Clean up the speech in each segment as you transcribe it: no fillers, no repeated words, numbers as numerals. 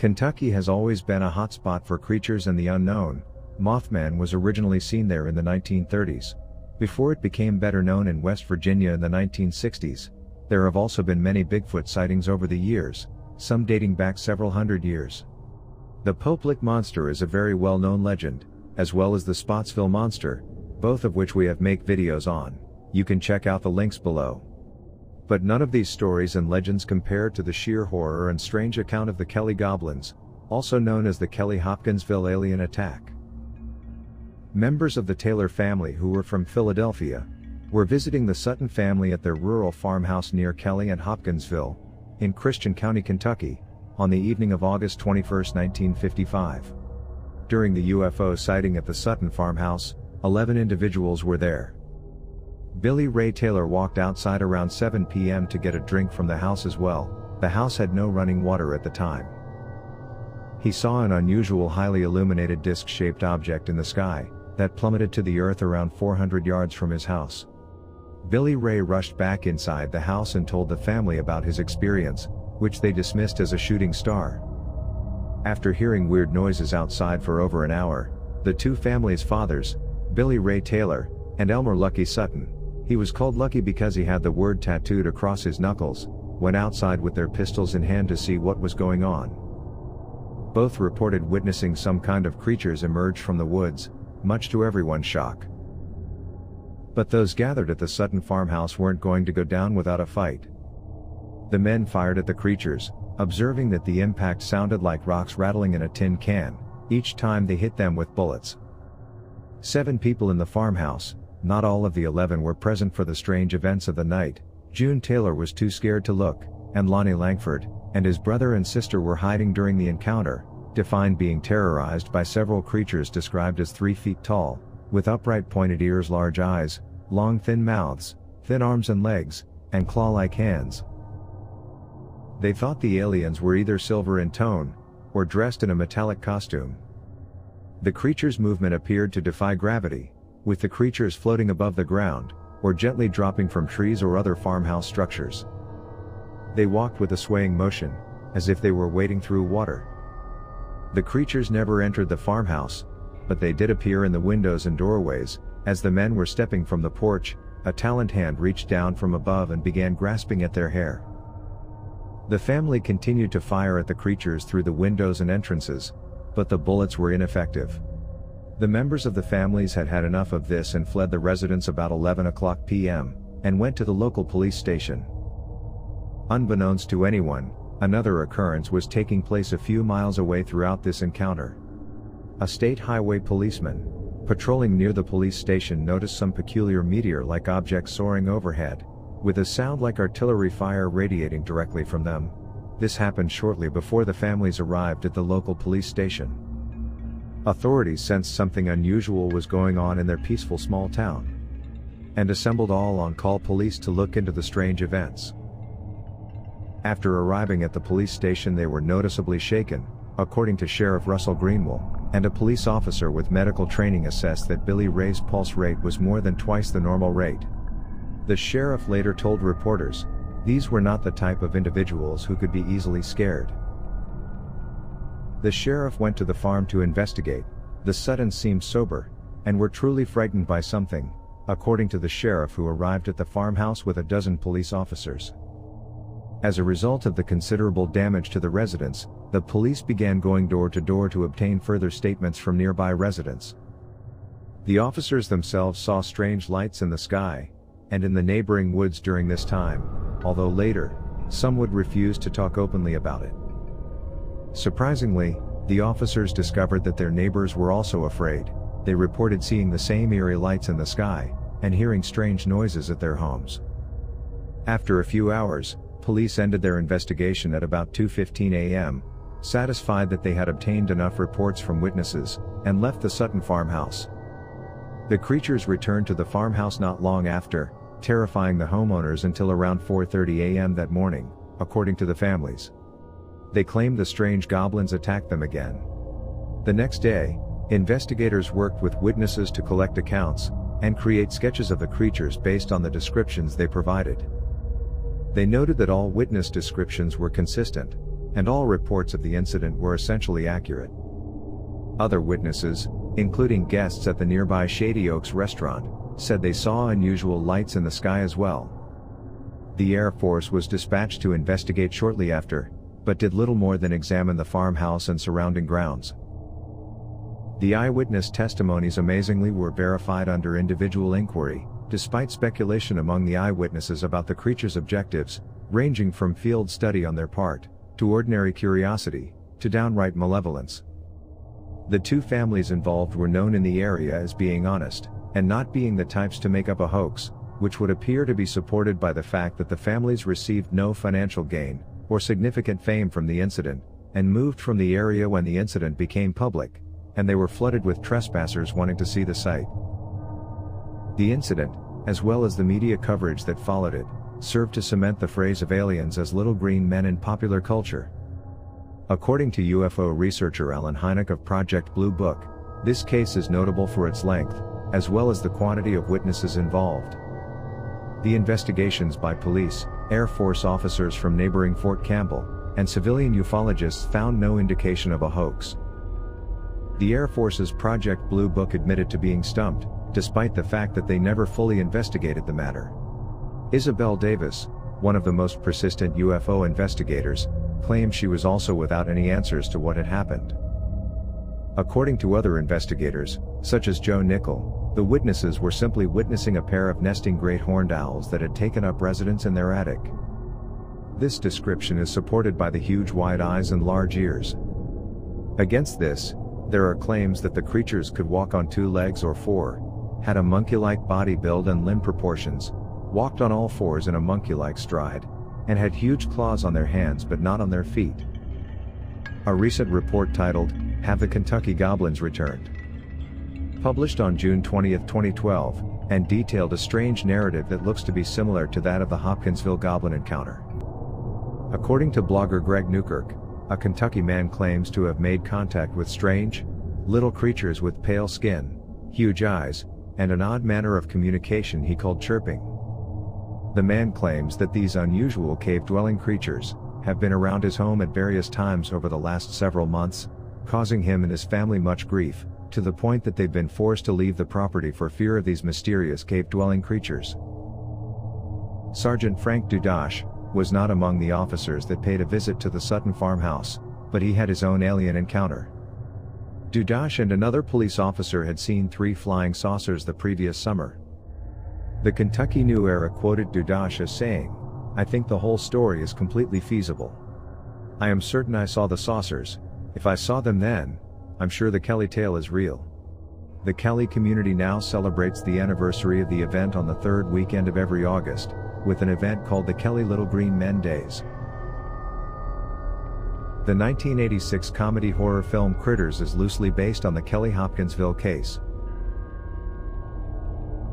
Kentucky has always been a hotspot for creatures and the unknown. Mothman was originally seen there in the 1930s. Before it became better known in West Virginia in the 1960s. There have also been many Bigfoot sightings over the years, some dating back several hundred years. The Pope Lick Monster is a very well-known legend, as well as the Spotsville Monster, both of which we have made videos on. You can check out the links below. But none of these stories and legends compare to the sheer horror and strange account of the Kelly Goblins, also known as the Kelly-Hopkinsville alien attack. Members of the Taylor family, who were from Philadelphia, were visiting the Sutton family at their rural farmhouse near Kelly and Hopkinsville, in Christian County, Kentucky, on the evening of August 21, 1955. During the UFO sighting at the Sutton farmhouse, 11 individuals were there. Billy Ray Taylor walked outside around 7 p.m. to get a drink from the house as well. The house had no running water at the time. He saw an unusual, highly illuminated disc-shaped object in the sky that plummeted to the earth around 400 yards from his house. Billy Ray rushed back inside the house and told the family about his experience, which they dismissed as a shooting star. After hearing weird noises outside for over an hour, the two families' fathers, Billy Ray Taylor and Elmer Lucky Sutton, he was called Lucky because he had the word tattooed across his knuckles, went outside with their pistols in hand to see what was going on. Both reported witnessing some kind of creatures emerge from the woods, much to everyone's shock. But those gathered at the Sutton farmhouse weren't going to go down without a fight. The men fired at the creatures, observing that the impact sounded like rocks rattling in a tin can, each time they hit them with bullets. 7 people in the farmhouse, not all of the 11 were present for the strange events of the night. June Taylor was too scared to look, and Lonnie Langford and his brother and sister were hiding during the encounter, defined being terrorized by several creatures described as 3 feet tall, with upright pointed ears, large eyes, long thin mouths, thin arms and legs, and claw-like hands. They thought the aliens were either silver in tone, or dressed in a metallic costume. The creatures' movement appeared to defy gravity, with the creatures floating above the ground, or gently dropping from trees or other farmhouse structures. They walked with a swaying motion, as if they were wading through water. The creatures never entered the farmhouse, but they did appear in the windows and doorways. As the men were stepping from the porch, a taloned hand reached down from above and began grasping at their hair. The family continued to fire at the creatures through the windows and entrances, but the bullets were ineffective. The members of the families had had enough of this and fled the residence about 11 o'clock p.m., and went to the local police station. Unbeknownst to anyone, another occurrence was taking place a few miles away throughout this encounter. A state highway policeman, patrolling near the police station, noticed some peculiar meteor-like objects soaring overhead, with a sound like artillery fire radiating directly from them. This happened shortly before the families arrived at the local police station. Authorities sensed something unusual was going on in their peaceful small town, and assembled all on-call police to look into the strange events. After arriving at the police station, they were noticeably shaken. According to Sheriff Russell Greenwell, and a police officer with medical training assessed that Billy Ray's pulse rate was more than twice the normal rate. The sheriff later told reporters, these were not the type of individuals who could be easily scared. The sheriff went to the farm to investigate. The Suttons seemed sober, and were truly frightened by something, according to the sheriff, who arrived at the farmhouse with a dozen police officers. As a result of the considerable damage to the residents, the police began going door to door to obtain further statements from nearby residents. The officers themselves saw strange lights in the sky and in the neighboring woods during this time, although later, some would refuse to talk openly about it. Surprisingly, the officers discovered that their neighbors were also afraid. They reported seeing the same eerie lights in the sky and hearing strange noises at their homes. After a few hours, police ended their investigation at about 2:15 a.m., satisfied that they had obtained enough reports from witnesses, and left the Sutton farmhouse. The creatures returned to the farmhouse not long after, terrifying the homeowners until around 4:30 a.m. that morning, according to the families. They claimed the strange goblins attacked them again. The next day, investigators worked with witnesses to collect accounts and create sketches of the creatures based on the descriptions they provided. They noted that all witness descriptions were consistent, and all reports of the incident were essentially accurate. Other witnesses, including guests at the nearby Shady Oaks restaurant, said they saw unusual lights in the sky as well. The Air Force was dispatched to investigate shortly after, but did little more than examine the farmhouse and surrounding grounds. The eyewitness testimonies amazingly were verified under individual inquiry, despite speculation among the eyewitnesses about the creature's objectives, ranging from field study on their part, to ordinary curiosity, to downright malevolence. The two families involved were known in the area as being honest, and not being the types to make up a hoax, which would appear to be supported by the fact that the families received no financial gain, or significant fame from the incident, and moved from the area when the incident became public, and they were flooded with trespassers wanting to see the site. The incident, as well as the media coverage that followed it, served to cement the phrase of aliens as little green men in popular culture. According to UFO researcher Alan Hynek of Project Blue Book, this case is notable for its length, as well as the quantity of witnesses involved. The investigations by police, Air Force officers from neighboring Fort Campbell, and civilian ufologists found no indication of a hoax. The Air Force's Project Blue Book admitted to being stumped, despite the fact that they never fully investigated the matter. Isabel Davis, one of the most persistent UFO investigators, claimed she was also without any answers to what had happened. According to other investigators, such as Joe Nickel, the witnesses were simply witnessing a pair of nesting great horned owls that had taken up residence in their attic. This description is supported by the huge wide eyes and large ears. Against this, there are claims that the creatures could walk on 2 legs or 4, had a monkey-like body build and limb proportions, walked on all 4s in a monkey-like stride, and had huge claws on their hands but not on their feet. A recent report titled, "Have the Kentucky Goblins Returned?" published on June 20, 2012, and detailed a strange narrative that looks to be similar to that of the Hopkinsville Goblin encounter. According to blogger Greg Newkirk, a Kentucky man claims to have made contact with strange, little creatures with pale skin, huge eyes, and an odd manner of communication he called chirping. The man claims that these unusual cave-dwelling creatures have been around his home at various times over the last several months, causing him and his family much grief, to the point that they've been forced to leave the property for fear of these mysterious cave-dwelling creatures. Sergeant Frank Dudash was not among the officers that paid a visit to the Sutton farmhouse, but he had his own alien encounter. Dudash and another police officer had seen 3 flying saucers the previous summer. The Kentucky New Era quoted Dudash as saying, "I think the whole story is completely feasible. I am certain I saw the saucers. If I saw them then, I'm sure the Kelly tale is real." The Kelly community now celebrates the anniversary of the event on the 3rd weekend of every August, with an event called the Kelly Little Green Men Days. The 1986 comedy horror film Critters is loosely based on the Kelly-Hopkinsville case.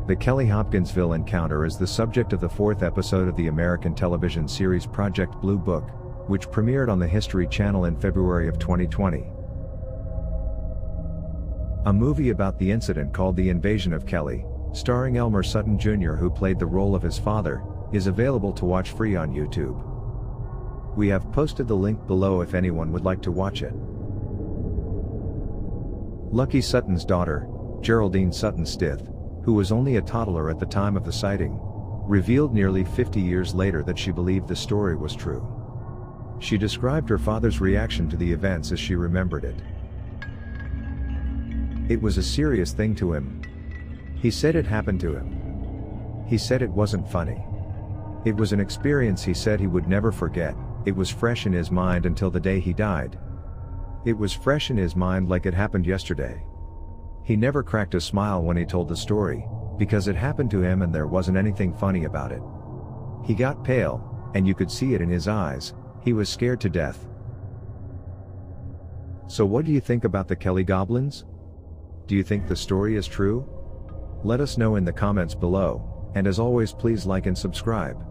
The Kelly-Hopkinsville encounter is the subject of the 4th episode of the American television series Project Blue Book, which premiered on the History Channel in February of 2020. A movie about the incident called The Invasion of Kelly, starring Elmer Sutton Jr., who played the role of his father, is available to watch free on YouTube. We have posted the link below if anyone would like to watch it. Lucky Sutton's daughter, Geraldine Sutton Stith, who was only a toddler at the time of the sighting, revealed nearly 50 years later that she believed the story was true. She described her father's reaction to the events as she remembered it. "It was a serious thing to him. He said it happened to him. He said it wasn't funny. It was an experience he said he would never forget. It was fresh in his mind until the day he died. It was fresh in his mind like it happened yesterday. He never cracked a smile when he told the story, because it happened to him and there wasn't anything funny about it. He got pale, and you could see it in his eyes. He was scared to death." So what do you think about the Kelly Goblins? Do you think the story is true? Let us know in the comments below, and as always, please like and subscribe.